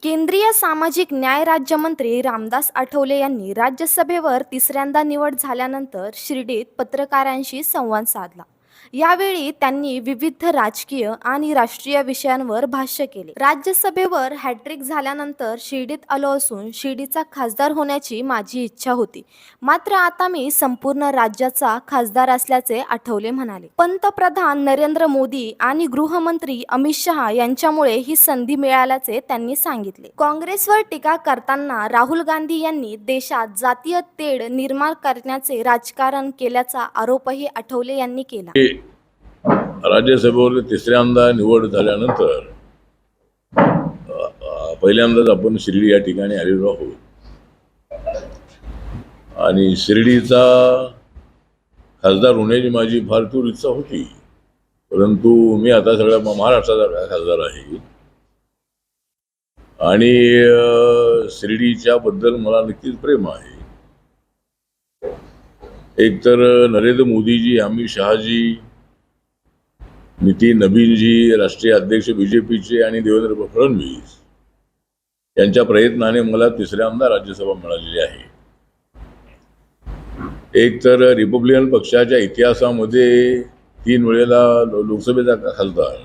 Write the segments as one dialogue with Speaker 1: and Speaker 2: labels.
Speaker 1: केंद्रीय सामाजिक न्याय राज्यमंत्री रामदास आठवले यांनी राज्यसभेवर तिसऱ्यांदा निवड झाल्यानंतर शिर्डीत पत्रकारांशी संवाद साधला. यावेळी त्यांनी विविध राजकीय आणि राष्ट्रीय विषयांवर भाष्य केले. राज्यसभेवर हॅट्रिक झाल्यानंतर शिर्डीत आलो असून शिर्डीचा खासदार होण्याची माझी इच्छा होती. मात्र आता मी संपूर्ण राज्याचा खासदार असल्याचे आठवले म्हणाले. पंतप्रधान नरेंद्र मोदी आणि गृहमंत्री अमित शहा यांच्यामुळे ही संधी मिळाल्याचे त्यांनी सांगितले. काँग्रेसवर टीका करताना राहुल गांधी यांनी देशात जातीय तेढ निर्माण करण्याचे राजकारण केल्याचा आरोपही आठवले यांनी केला.
Speaker 2: राज्यसभेवर तिसऱ्यांदा निवड झाल्यानंतर पहिल्यांदाच आपण शिर्डी या ठिकाणी आलेलो आहोत आणि शिर्डीचा खासदार होण्याची माझी फार तीव्र इच्छा होती, परंतु मी आता सगळ्या महाराष्ट्राचा खासदार आहे आणि शिर्डीच्या बद्दल मला नक्कीच प्रेम आहे. एक तर नरेंद्र मोदीजी, अमित शहाजी, नितीन नबीनजी, राष्ट्रीय अध्यक्ष बीजेपीचे आणि देवेंद्र फडणवीस यांच्या प्रयत्नाने मला तिसऱ्यांदा राज्यसभा मिळालेली आहे. एक तर रिपब्लिकन पक्षाच्या इतिहासामध्ये 3 वेळेला लोकसभेचा खासदार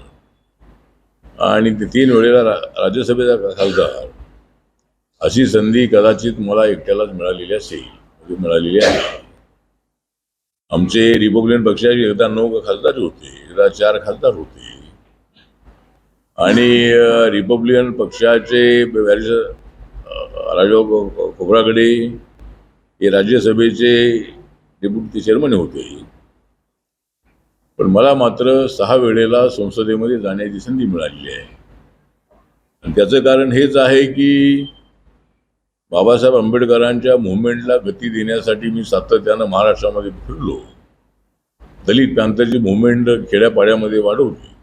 Speaker 2: आणि 3 वेळेला राज्यसभेचा खासदार अशी संधी कदाचित मला एकट्यालाच मिळालेली आहे. आमचे रिपब्लिकन पक्षाचे एकदा 9 खासदार होते, एकदा 4 खासदार होते आणि रिपब्लिकन पक्षाचे राजाभाऊ खोब्रागडे हे राज्यसभेचे डेप्युटी चेअरमन होते. पण मला मात्र 6 वेळेला संसदेमध्ये जाण्याची संधी मिळालेली आहे आणि त्याचं कारण हेच आहे की बाबासाहेब आंबेडकरांच्या मुव्हमेंटला गती देण्यासाठी मी सातत्यानं महाराष्ट्रामध्ये फिरलो. दलित पॅंथरची मुव्हमेंट खेड्यापाड्यामध्ये वाढवली.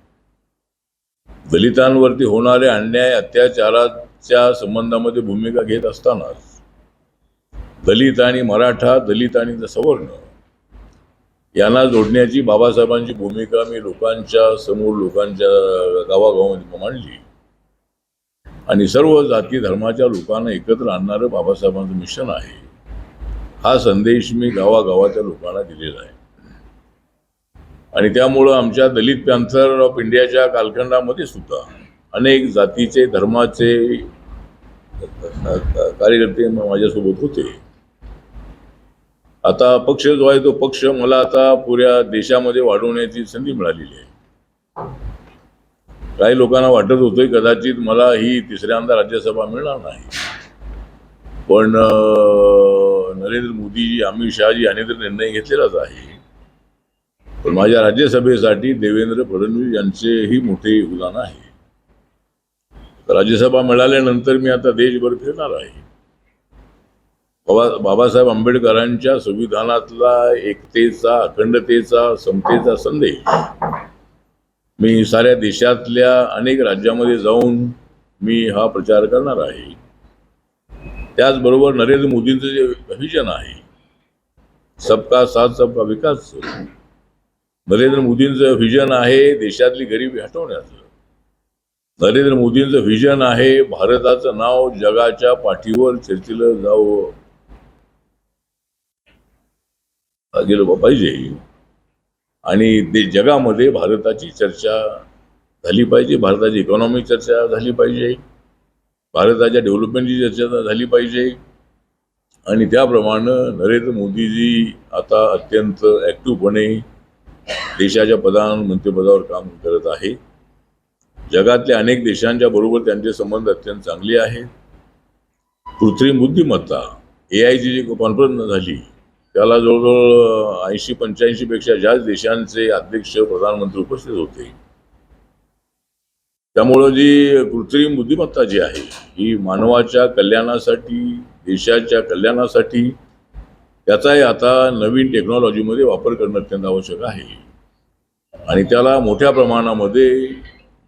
Speaker 2: दलितांवरती होणारे अन्याय अत्याचाराच्या संबंधामध्ये भूमिका घेत असतानाच दलित आणि मराठा, दलित आणि सवर्ण यांना जोडण्याची बाबासाहेबांची भूमिका मी लोकांच्या समोर, लोकांच्या गावागावामध्ये मांडली आणि सर्व जाती धर्माच्या लोकांना एकत्र आणणारं बाबासाहेबांचं मिशन आहे. हा संदेश मी गावागावाच्या लोकांना दिलेला आहे आणि त्यामुळं आमच्या दलित पॅंथर ऑफ इंडियाच्या कालखंडामध्ये सुद्धा अनेक जातीचे, धर्माचे कार्यकर्ते माझ्यासोबत होते. आता पक्ष जो आहे तो पक्ष मला आता पुऱ्या देशामध्ये वाढवण्याची संधी मिळालेली आहे. काही लोकांना वाटत होतं कदाचित मला ही तिसऱ्यांदा राज्यसभा मिळणार नाही, पण नरेंद्र मोदीजी, अमित शहाजी यांनी तर निर्णय घेतलेलाच आहे. पण माझ्या राज्यसभेसाठी देवेंद्र फडणवीस यांचेही मोठे योगदान आहे. राज्यसभा मिळाल्यानंतर मी आता देशभर फिरणार आहे. बाबासाहेब आंबेडकरांच्या संविधानातला एकतेचा, अखंडतेचा, समतेचा संदेश मी साऱ्या देशातल्या अनेक राज्यामध्ये जाऊन मी हा प्रचार करणार आहे. त्याचबरोबर नरेंद्र मोदींचं जे व्हिजन आहे, सबका साथ सबका विकास, नरेंद्र मोदींचं व्हिजन आहे देशातली गरिबी हटवण्याचं. नरेंद्र मोदींचं व्हिजन आहे भारताचं नाव जगाच्या पाठीवर चर्चिलं जावं गेलं पाहिजे आणि जगामध्ये भारताची चर्चा झाली पाहिजे, भारताची इकॉनॉमिक चर्चा झाली पाहिजे, भारताच्या डेव्हलपमेंटची चर्चा झाली पाहिजे आणि त्याप्रमाणे नरेंद्र मोदीजी आता अत्यंत ॲक्टिव्हपणे देशाच्या प्रधानमंत्रीपदावर काम करत आहे. जगातल्या अनेक देशांच्या बरोबर त्यांचे संबंध अत्यंत चांगले आहेत. कृत्रिम बुद्धिमत्ता AIची जी कॉन्फरन्स झाली त्याला जवळजवळ 80-85 पेक्षा जास्त देशांचे अध्यक्ष, प्रधानमंत्री उपस्थित होते. त्यामुळं जी कृत्रिम बुद्धिमत्ता जी आहे ही मानवाच्या कल्याणासाठी, देशाच्या कल्याणासाठी त्याचाही आता नवीन टेक्नॉलॉजीमध्ये वापर करणं अत्यंत आवश्यक आहे आणि त्याला मोठ्या प्रमाणामध्ये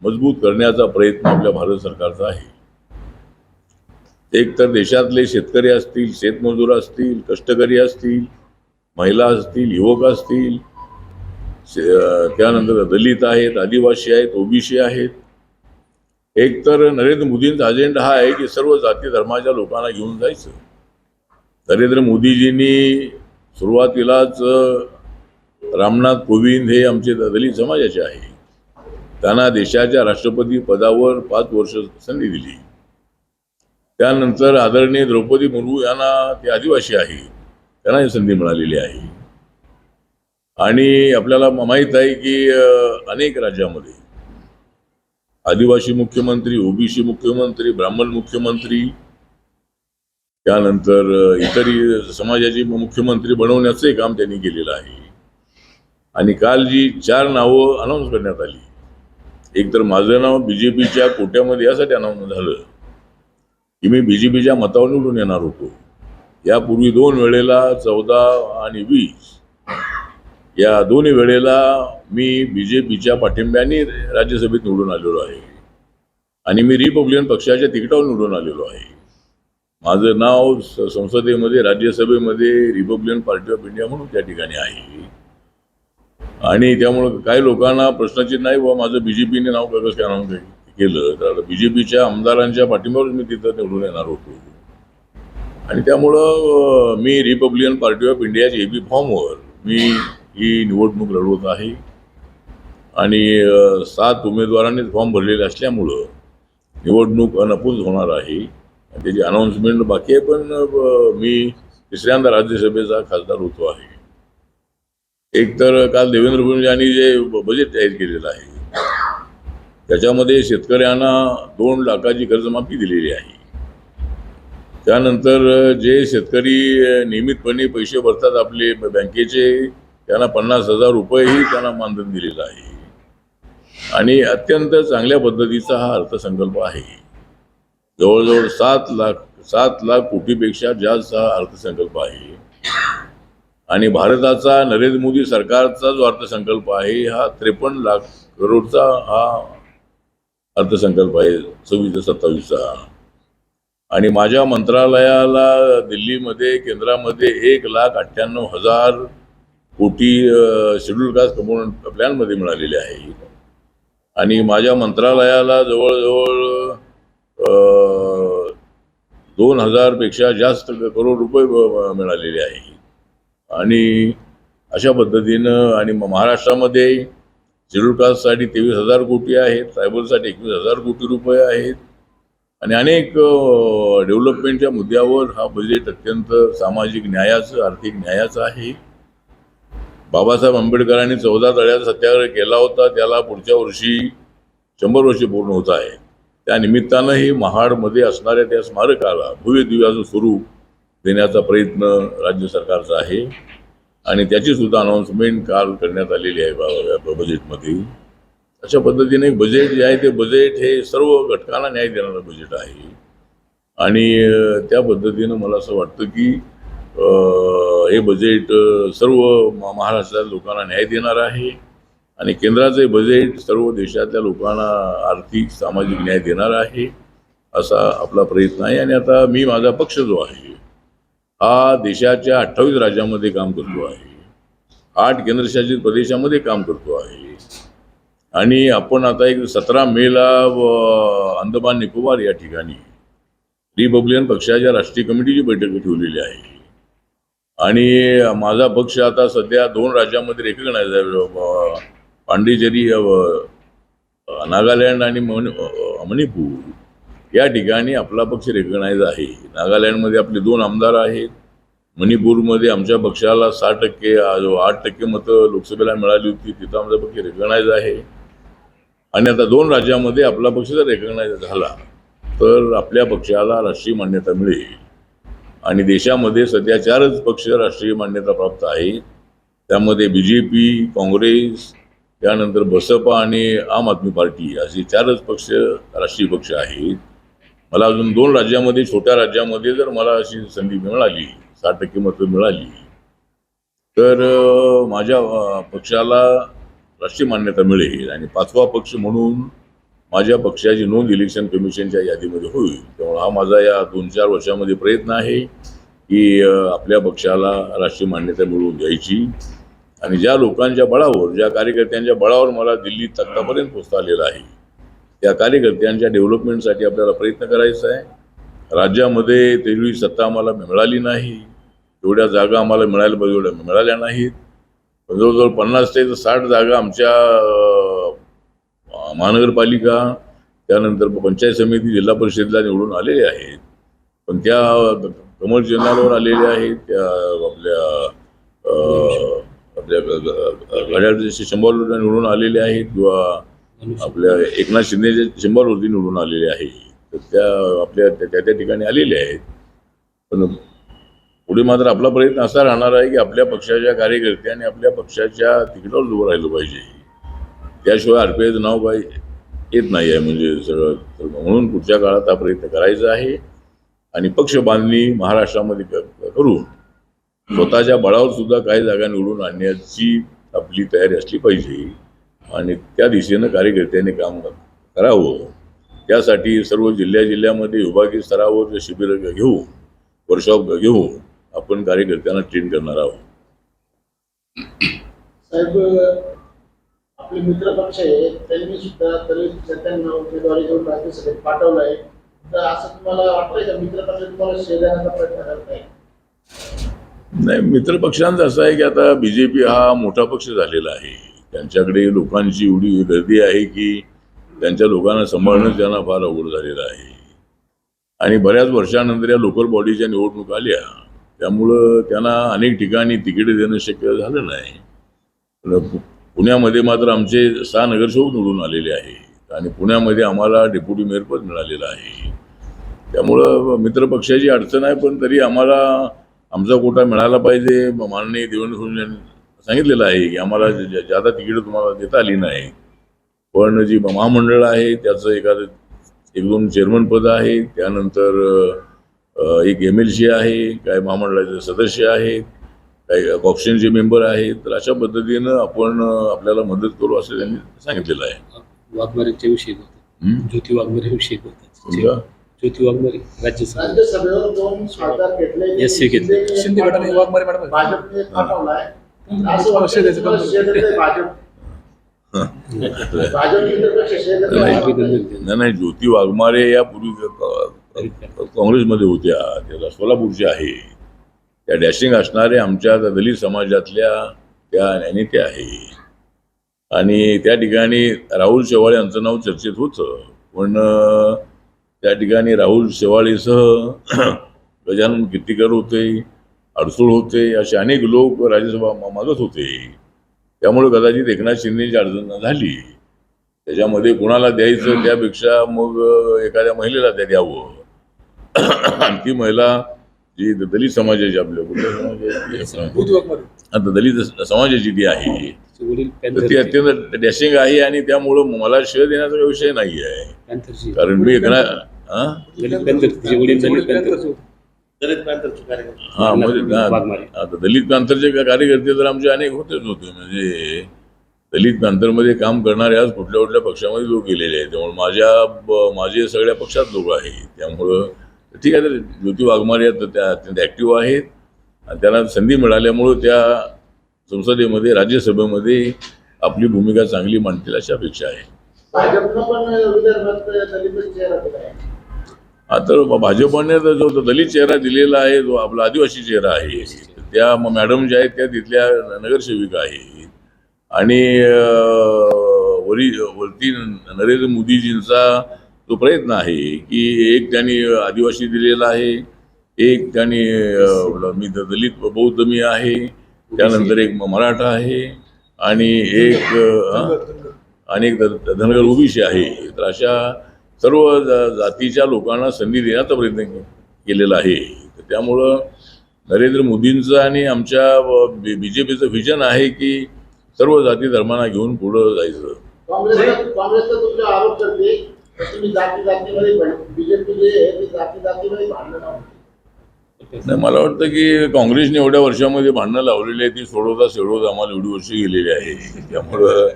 Speaker 2: मजबूत करण्याचा प्रयत्न आपल्या भारत सरकारचा आहे. एक तर देशातले शेतकरी असतील, शेतमजूर असतील, कष्टकरी असतील, महिला असतील, युवक असतील, त्यानंतर दलित आहेत, आदिवासी आहेत, OBC आहेत, एक तर नरेंद्र मोदींचा अजेंडा हा आहे की सर्व जाती धर्माच्या लोकांना घेऊन जायचं. नरेंद्र मोदीजींनी सुरुवातीलाच रामनाथ कोविंद हे आमचे दलित समाजाचे आहे, त्यांना देशाच्या राष्ट्रपती पदावर 5 वर्ष संधी दिली. त्यानंतर आदरणीय द्रौपदी मुर्मू यांना ते आदिवासी आहे, त्यांना ही संधी मिळालेली आहे. आणि आपल्याला माहीत आहे की अनेक राज्यामध्ये आदिवासी मुख्यमंत्री, ओबीसी मुख्यमंत्री, ब्राह्मण मुख्यमंत्री, त्यानंतर इतरही समाजाचे मुख्यमंत्री बनवण्याचे काम त्यांनी केलेलं आहे. आणि काल जी 4 नावं अनाऊन्स करण्यात आली, एक तर माझं नाव बीजेपीच्या कोट्यामध्ये यासाठी अनाऊन्स झालं की मी बीजेपीच्या मतावर निवडून येणार होतो. यापूर्वी 2 वेळेला 14 आणि 20 या दोन्ही वेळेला मी बीजेपीच्या पाठिंब्याने राज्यसभेत निवडून आलेलो आहे आणि मी रिपब्लिकन पक्षाच्या तिकिटावर निवडून आलेलो आहे. माझं नाव संसदेमध्ये, राज्यसभेमध्ये रिपब्लिकन पार्टी ऑफ इंडिया म्हणून त्या ठिकाणी आहे. आणि त्यामुळं काही लोकांना प्रश्नचिन्ह नाही बाबा माझं बीजेपीने नाव कसं काय नाव केलं, तर बीजेपीच्या आमदारांच्या पाठिंब्यावर मी तिथं निवडून येणार होतो. आणि त्यामुळं मी रिपब्लिकन पार्टी ऑफ इंडियाच्या एबी फॉर्मवर मी ही निवडणूक लढवत आहे. आणि 7 उमेदवारांनी फॉर्म भरलेले असल्यामुळं निवडणूक अनपूज होणार आहे. त्याची अनाऊन्समेंट बाकी आहे, पण मी तिसऱ्यांदा राज्यसभेचा खासदार होतो आहे. एक तर काल देवेंद्र फडणवीस यांनी जे बजेट जाहीर केलेलं आहे त्याच्यामध्ये शेतकऱ्यांना 2 लाखाची कर्जमाफी दिलेली आहे. त्यानंतर जे शेतकरी नियमितपणे पैसे भरतात आपले बँकेचे, त्यांना 50,000 रुपयेही त्यांना मानधन दिलेलं आहे. आणि अत्यंत चांगल्या पद्धतीचा हा अर्थसंकल्प आहे. जवळजवळ 7 लाख कोटीपेक्षा जास्त हा अर्थसंकल्प आहे. आणि भारताचा नरेंद्र मोदी सरकारचा जो अर्थसंकल्प आहे हा 53 लाख करोडचा हा अर्थसंकल्प आहे 26-27चा. आणि माझ्या मंत्रालयाला दिल्लीमध्ये केंद्रामध्ये 1,98,000 कोटी शेड्यूल कास्ट कंपोनंट प्लॅनमध्ये मिळालेले आहे. आणि माझ्या मंत्रालयाला जवळजवळ 2,000 पेक्षा जास्त करोड रुपये मिळालेले आहे. आणि अशा पद्धतीनं आणि महाराष्ट्रामध्ये शेड्यूल कास्टसाठी 23,000 कोटी आहेत, ट्रायबलसाठी 21,000 कोटी रुपये आहेत. आणि अनेक डेव्हलपमेंटच्या मुद्द्यावर हा बजेट अत्यंत सामाजिक न्यायाचं, आर्थिक न्यायाचं आहे. बाबासाहेब आंबेडकरांनी 14 तळ्याचा सत्याग्रह केला होता, त्याला पुढच्या वर्षी 100 वर्षे पूर्ण होत आहे. त्या निमित्तानं ही महाडमध्ये असणाऱ्या त्या स्मारकाला भव्य दिव्याचं स्वरूप देण्याचा प्रयत्न राज्य सरकारचा आहे. आणि त्याची सुद्धा अनाऊन्समेंट काल करण्यात आलेली आहे बजेटमध्ये. अशा पद्धतीने बजेट जे आहे ते बजेट हे सर्व घटकांना न्याय देणारं बजेट आहे. आणि त्या पद्धतीनं मला असं वाटतं की हे बजेट सर्व महाराष्ट्रातील लोकांना न्याय देणार आहे. आणि केंद्राचे बजेट सर्व देशातल्या लोकांना आर्थिक सामाजिक न्याय देणार आहे असा आपला प्रयत्न आहे. आणि आता मी माझा पक्ष जो आहे हा देशाच्या 28 राज्यामध्ये काम करतो आहे, 8 केंद्रशासित प्रदेशामध्ये काम करतो आहे. आणि आपण आता एक 17 मेला अंदमान निकोबार या ठिकाणी रिपब्लिकन पक्षाच्या राष्ट्रीय कमिटीची बैठक ठेवलेली आहे. आणि माझा पक्ष आता सध्या 2 राज्यामध्ये रेकग्नाइज आहे, पांडिचेरी, नागालँड आणि मणिपूर या ठिकाणी आपला पक्ष रेकग्नाइज आहे. नागालँडमध्ये आपले 2 आमदार आहेत, मणिपूरमध्ये आमच्या पक्षाला 6% 8% मतं लोकसभेला मिळाली होती, तिथं आमचा पक्ष रेकग्नाइज आहे. आणि आता 2 राज्यामध्ये आपला पक्ष जर रेकग्नाइज झाला तर आपल्या पक्षाला राष्ट्रीय मान्यता मिळेल. आणि देशामध्ये सध्या 4च पक्ष राष्ट्रीय मान्यता प्राप्त आहेत, त्यामध्ये बीजेपी, काँग्रेस, त्यानंतर बसपा आणि आम आदमी पार्टी असे 4च पक्ष राष्ट्रीय पक्ष आहेत. मला अजून 2 राज्यामध्ये, छोट्या राज्यामध्ये जर मला अशी संधी मिळाली, 60% मतं मिळाली तर माझ्या पक्षाला राष्ट्रीय मान्यता मिळेल. आणि 5वा पक्ष म्हणून माझ्या पक्षाची नोंद इलेक्शन कमिशनच्या यादीमध्ये होईल. त्यामुळे हा माझा या 2-4 वर्षामध्ये प्रयत्न आहे की आपल्या पक्षाला राष्ट्रीय मान्यता मिळवून द्यायची. आणि ज्या लोकांच्या बळावर, ज्या कार्यकर्त्यांच्या बळावर मला दिल्लीत तख्तापर्यंत पोहोचता आलेला आहे त्या कार्यकर्त्यांच्या डेव्हलपमेंटसाठी आपल्याला प्रयत्न करायचा आहे. राज्यामध्ये तेवढी सत्ता आम्हाला मिळाली नाही, तेवढ्या जागा आम्हाला मिळायला पाहिजे एवढ्या मिळाल्या नाहीत. जवळजवळ 50 ते 60 जागा आमच्या महानगरपालिका, त्यानंतर पंचायत समिती, जिल्हा परिषदेला निवडून आलेले आहेत. पण त्या कमळ चिन्हावर आलेल्या आहेत. त्या आपल्या घड्याळच्या शंभरवरती निवडून आलेले आहेत किंवा आपल्या एकनाथ शिंदेच्या शंभरवरती निवडून आलेले आहेत. तर त्या आपल्या त्या ठिकाणी आलेले आहेत. पण पुढे मात्र आपला प्रयत्न असा राहणार आहे की आपल्या पक्षाच्या कार्यकर्त्यांनी आपल्या पक्षाच्या तिकिटावर उभं राहिलं पाहिजे. त्याशिवाय RPIचं नाव काही येत नाही आहे म्हणजे सगळं. म्हणून पुढच्या काळात हा प्रयत्न करायचा आहे आणि पक्ष बांधणी महाराष्ट्रामध्ये करून स्वतःच्या बळावर सुद्धा काही जागा निवडून आणण्याची आपली तयारी असली पाहिजे आणि त्या दिशेनं कार्यकर्त्यांनी काम करावं. त्यासाठी सर्व जिल्ह्यामध्ये विभागीय स्तरावर शिबिर घेऊन, वर्कशॉप घेऊन आपण कार्यकर्त्यांना ट्रेन करणार आहोत.
Speaker 3: साहेब, आपले मित्र पक्ष आहे त्यांनी सुद्धा तरी त्यांना उमेदवारी देऊन राज्यसभेत पाठवलंय. तर असं तुम्हाला वाटतंय का मित्र पक्ष तुम्हाला श्रेय देण्याचा प्रयत्न करत आहे?
Speaker 2: नाही, मित्र पक्षांचं असं आहे की आता BJP हा मोठा पक्ष झालेला आहे. त्यांच्याकडे लोकांची एवढी गर्दी आहे की त्यांच्या लोकांना सांभाळणं त्यांना फार अवघड झालेलं आहे. आणि बऱ्याच वर्षानंतर या लोकल बॉडीच्या निवडणूक आल्या, त्यामुळं त्यांना अनेक ठिकाणी तिकीट देणं शक्य झालं नाही. पुण्यामध्ये मात्र आमचे 6 नगरसेवक निवडून आलेले आहेत आणि पुण्यामध्ये आम्हाला डेप्युटी मेयर पद मिळालेलं आहे. त्यामुळं मित्रपक्षाची अडचण आहे, पण तरी आम्हाला आमचा कोटा मिळाला पाहिजे. माननीय देवेंद्र फडणवीस यांनी सांगितलेलं आहे की आम्हाला ज्यादा तिकीट तुम्हाला देता आली नाही, पण जी महामंडळ आहे त्याचं एखादं 1-2 चेअरमन पद आहे, त्यानंतर एक MLC आहे, काही महामंडळाचे सदस्य आहेत, काही कॉप्शनचे मेंबर आहेत. तर अशा पद्धतीनं आपण आपल्याला मदत करू असं त्यांनी सांगितलेलं आहे.
Speaker 4: वाघमारेच्या विषयी ज्योती वाघमारे विषयी
Speaker 2: समजा
Speaker 4: ज्योती वाघमारे
Speaker 3: राज्यसभेवर 2 खासदार घेतले.
Speaker 5: शिंदे गटाने वाघमारे मॅडम
Speaker 3: भाजपने पाठवलाय. असं वाटतं की तुम्हाला श्रेय देतंय भाजप. भाजप मित्रपक्ष श्रेय देतंय.
Speaker 2: नाही, ज्योती वाघमारे यापूर्वी काँग्रेसमध्ये होत्या, त्या सोलापूरच्या आहे. त्या डॅशिंग असणारे आमच्या दलित समाजातल्या त्या नेत्या आहे आणि त्या ठिकाणी राहुल शेवाळे यांचं नाव चर्चेत होतं. पण त्या ठिकाणी राहुल शेवाळेसह गजानन कीर्तीकर होते, अडसूळ होते, असे अनेक लोक राज्यसभा मागत होते. त्यामुळे कदाचित एकनाथ शिंदेची अडचण झाली. त्याच्यामध्ये कुणाला द्यायचं त्यापेक्षा मग एखाद्या महिलेला त्या द्यावं. आणि ती महिला जी दलित समाजाची, आपल्या कुठल्या समाजाची, आता दलित समाजाची ती आहे, तर ती अत्यंत डॅशिंग आहे आणि त्यामुळं मला श्रेय देण्याचा काही विषय नाही आहे. कारण मी आता दलित पॅंथरचे कार्यकर्ते तर आमचे अनेक होतेच होते. म्हणजे दलित पॅंथरमध्ये काम करणारे आज कुठल्या कुठल्या पक्षामध्ये लोक गेलेले आहेत. त्यामुळे माझे सगळ्या पक्षात लोक आहेत. त्यामुळं ठीक आहे, तर ज्योती वाघमारे त्या अत्यंत ॲक्टिव्ह आहेत आणि त्यांना संधी मिळाल्यामुळं त्या संसदेमध्ये, राज्यसभेमध्ये आपली भूमिका चांगली मांडतील अशी अपेक्षा आहे.
Speaker 3: भाजपनं पण विदर्भात दलित चेहरा दिला आहे.
Speaker 2: आता भाजपने जो दलित चेहरा दिलेला आहे, जो आपला आदिवासी चेहरा आहे, त्या मॅडम ज्या आहेत त्या तिथल्या नगरसेविका आहेत आणि वरती नरेंद्र मोदीजींचा जो प्रयत्न आहे की एक त्यांनी आदिवासी दिलेला आहे, एक त्यांनी मी दलित बौद्ध मी आहे, त्यानंतर एक मराठा आहे आणि एक धनगर OBC आहे. तर अशा सर्व जातीच्या लोकांना संधी देण्याचा प्रयत्न केलेला आहे. तर त्यामुळं नरेंद्र मोदींचं आणि आमच्या BJPचं व्हिजन आहे की सर्व जाती धर्मांना घेऊन पुढं जायचं.
Speaker 3: काँग्रेसला तुमचा आरोप करते तुम्ही जातीमध्ये BJP जे आहे ते जातीमध्ये भांडणं लावते.
Speaker 2: नाही, मला वाटतं की काँग्रेसने एवढ्या वर्षामध्ये भांडणं लावलेली आहे, ती सोडवता आम्हाला एवढी वर्ष गेलेली आहे. त्यामुळं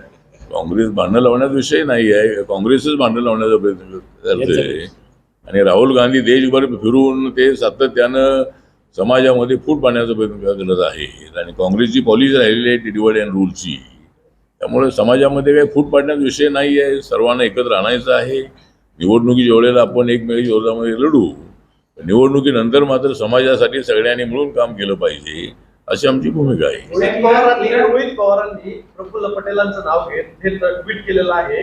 Speaker 2: काँग्रेस भांडणं लावण्याचा विषय नाही आहे, काँग्रेसच भांडणं लावण्याचा प्रयत्न करते. आणि राहुल गांधी देशभर फिरून ते सातत्यानं समाजामध्ये फूट पाडण्याचा प्रयत्न करत आहे आणि काँग्रेसची पॉलिसी राहिलेली आहे ती डिवाइड अँड रूलची. त्यामुळे समाजामध्ये काही फूट पाडण्याचा विषय नाही आहे. सर्वांना एकत्र आणायचं आहे. निवडणुकीच्या वेळेला आपण एकमेकांच्या विरोधामध्ये लढू. निवडणुकीनंतर मात्र समाजासाठी सगळ्यांनी मिळून काम केलं पाहिजे, अशी आमची भूमिका आहे.
Speaker 6: रोहित पवारांनी प्रफुल्ल पटेलांचं नाव घेत हे ट्विट केलेलं आहे.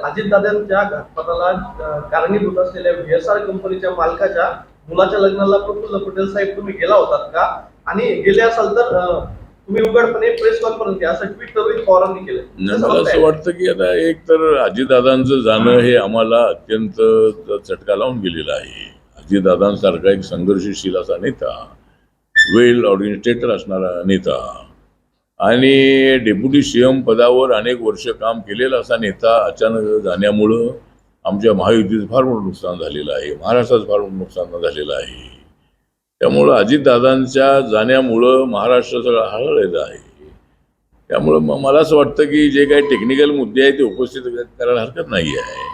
Speaker 6: अजितदादांच्या घातपाताला कारणीभूत असलेल्या VSR कंपनीच्या मालकाच्या मुलाच्या लग्नाला प्रफुल्ल पटेल साहेब तुम्ही गेला होतात का, आणि गेले असाल तर तुम्ही उघडपणे प्रेस कॉन्फरन्स घ्या, असं ट्विट रोहित पवारांनी केलं.
Speaker 2: मला असं वाटतं की आता एक तर अजितदादांचं जाणं हे आम्हाला अत्यंत चटका लावून गेलेलं आहे. अजितदादांसारखा एक संघर्षशील असा नेता, वेल ऑर्गनायझेटर असणारा नेता आणि डेप्युटी CM पदावर अनेक वर्ष काम केलेला असा नेता अचानक जाण्यामुळं आमच्या महायुतीचं फार मोठं नुकसान झालेलं आहे. महाराष्ट्राचं फार मोठं नुकसान झालेलं आहे. त्यामुळं अजितदादांच्या जाण्यामुळं महाराष्ट्र सगळा हळहळलेला आहे. त्यामुळं मला असं वाटतं की जे काही टेक्निकल मुद्दे आहेत ते उपस्थित करायला हरकत नाही आहे.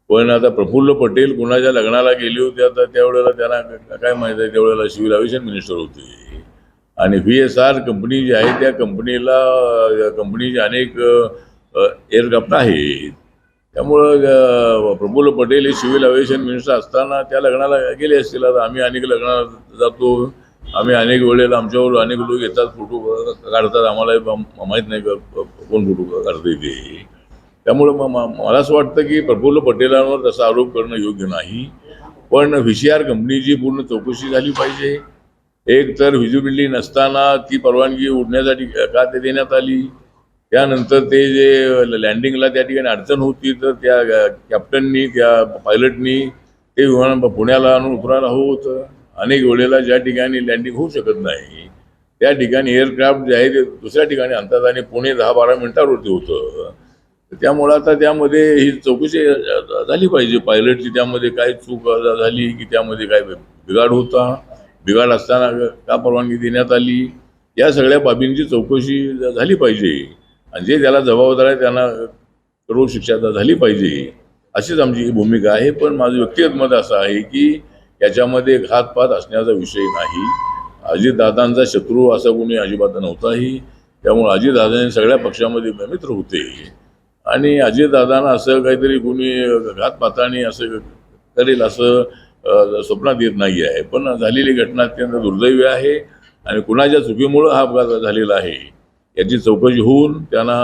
Speaker 2: पण आता प्रफुल्ल पटेल कुणाच्या लग्नाला गेले होते, आता त्यावेळेला त्यांना काय माहीत आहे, त्यावेळेला सिव्हिल एव्हिएशन मिनिस्टर होते आणि VSR कंपनी जी आहे त्या कंपनीचे अनेक एअरक्राफ्ट आहेत. त्यामुळं प्रफुल्ल पटेल हे सिव्हिल एव्हिएशन मिनिस्टर असताना त्या लग्नाला गेले असतील. आता आम्ही अनेक लग्नाला जातो, आम्ही अनेक वेळेला आमच्यावर अनेक लोक येतात, फोटो काढतात, आम्हाला माहीत नाही कोण फोटो काढता येते. त्यामुळं मला असं वाटतं की प्रफुल्ल पटेलांवर तसा आरोप करणं योग्य नाही. पण VCR कंपनीची पूर्ण चौकशी झाली पाहिजे. एक तर व्हिजिबिलिटी नसताना ती परवानगी उडण्यासाठी का ते देण्यात आली. त्यानंतर ते जे लँडिंगला त्या ठिकाणी अडचण होती तर त्या कॅप्टननी त्या पायलटनी ते विमान पुण्याला आणून उतरायला हवं होतं. अनेक वेळेला ज्या ठिकाणी लँडिंग होऊ शकत नाही त्या ठिकाणी एअरक्राफ्ट जे आहे ते दुसऱ्या ठिकाणी आणतात आणि पुणे 10-12 मिनिटांवरती होतं. त्यामुळं आता त्यामध्ये ही चौकशी झाली पाहिजे. पायलटची त्यामध्ये काय चूक झाली की त्यामध्ये काय बिघाड होता, बिघाड असताना का परवानगी देण्यात आली, या सगळ्या बाबींची चौकशी झाली पाहिजे आणि जे त्याला जबाबदार आहे त्यांना कठोर शिक्षा झाली पाहिजे, अशीच आमची भूमिका आहे. पण माझं व्यक्तिगत मत असं आहे की याच्यामध्ये घातपात असण्याचा विषय नाही. अजितदादांचा शत्रू असा कोणी अजिबात नव्हताही. त्यामुळे अजितदादांनी सगळ्या पक्षामध्ये मित्र होते आणि अजितदादांना असं काहीतरी कोणी घातपाताने असं करेल असं स्वप्नात येत नाही आहे. पण झालेली घटना अत्यंत दुर्दैवी आहे आणि कुणाच्या चुकीमुळं हा अपघात झालेला आहे याची चौकशी होऊन त्यांना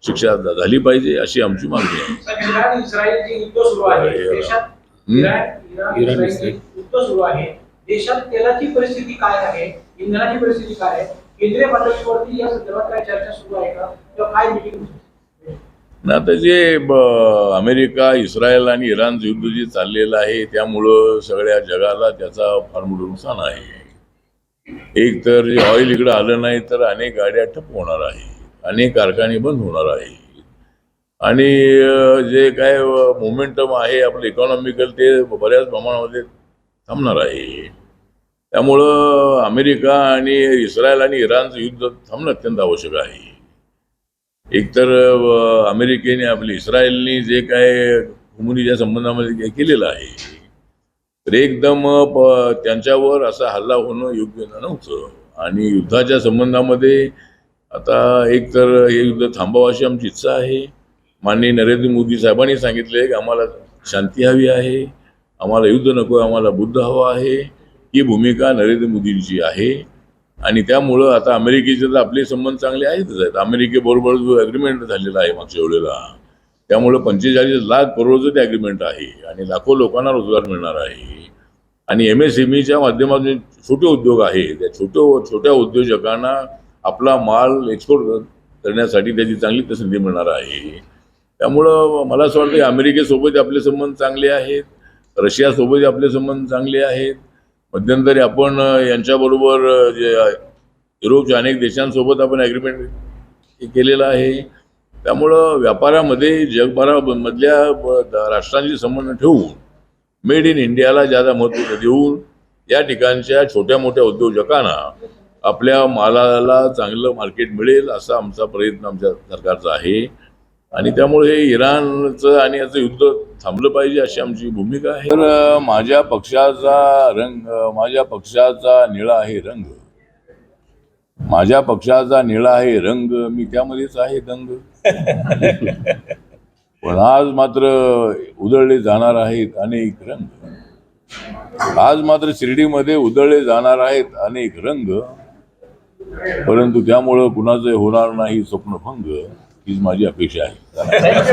Speaker 2: शिक्षा झाली पाहिजे, अशी आमची मागणी आहे.
Speaker 7: इराण इस्रायल युद्ध सुरू आहे देशात, इराण इस्रायल युद्ध सुरू आहे देशात. तेलाची परिस्थिती काय आहे, इंधनाची परिस्थिती काय आहे, केंद्रीय पातळीवरती या संदर्भात काय चर्चा सुरू आहे का, किंवा काय मीटिंग?
Speaker 2: आता जे अमेरिका, इस्रायल आणि इराणचं युद्ध जे चाललेलं आहे त्यामुळं सगळ्या जगाला त्याचा फार मोठं नुकसान आहे. एक तर जे ऑइल इकडं आलं नाही तर अनेक गाड्या ठप्प होणार आहे, अनेक कारखाने बंद होणार आहे आणि जे काय मोमेंटम आहे आपलं इकॉनॉमिकल ते बऱ्याच प्रमाणामध्ये थांबणार आहे. त्यामुळं अमेरिका आणि इस्रायल आणि इराणचं युद्ध थांबणं अत्यंत आवश्यक आहे. एकतर अमेरिकेने आपली इस्रायलने जे काय हुमनीच्या संबंधामध्ये केलेलं आहे तर एकदम त्यांच्यावर असा हल्ला होणं योग्य नव्हतं आणि युद्धाच्या संबंधामध्ये आता एकतर हे युद्ध थांबावं अशी आमची इच्छा आहे. माननीय नरेंद्र मोदी साहेबांनी सांगितले की आम्हाला शांती हवी आहे, आम्हाला युद्ध नको, आम्हाला बुद्ध हवा आहे. ही भूमिका नरेंद्र मोदींची आहे आणि त्यामुळं आता अमेरिकेचे तर आपले संबंध चांगले आहेत. अमेरिकेबरोबर जो ॲग्रीमेंट झालेला आहे मागच्या वेळेला त्यामुळं 45 लाख करोडचं ते ॲग्रीमेंट आहे आणि लाखो लोकांना रोजगार मिळणार आहे आणि MSMEच्या माध्यमातून छोटे उद्योग आहे त्या छोट्या उद्योजकांना आपला माल एक्सपोर्ट करण्यासाठी त्याची चांगली संधी मिळणार आहे. त्यामुळं मला असं वाटतं की अमेरिकेसोबत आपले संबंध चांगले आहेत, रशियासोबत आपले संबंध चांगले आहेत. मध्यंतरी आपण यांच्याबरोबर जे युरोपच्या अनेक देशांसोबत आपण ॲग्रीमेंट केलेलं आहे. त्यामुळं व्यापारामध्ये जगभरामधल्या राष्ट्रांशी संबंध ठेवून मेड इन इंडियाला जादा महत्त्व देऊन या ठिकाणच्या छोट्या मोठ्या उद्योजकांना आपल्या मालाला चांगलं मार्केट मिळेल असा आमचा प्रयत्न आमच्या सरकारचा आहे आणि त्यामुळे हे इराणचं आणि याचं युद्ध थांबलं पाहिजे अशी आमची भूमिका आहे. तर माझ्या पक्षाचा निळा आहे रंग, माझ्या पक्षाचा निळा आहे रंग, मी त्यामध्येच आहे दंग. पण आज मात्र उधळले जाणार आहेत अनेक रंग. आज मात्र शिर्डीमध्ये उधळले जाणार आहेत अनेक रंग. परंतु त्यामुळं कुणाचं होणार नाही स्वप्नभंग हीच माझी अपेक्षा आहे.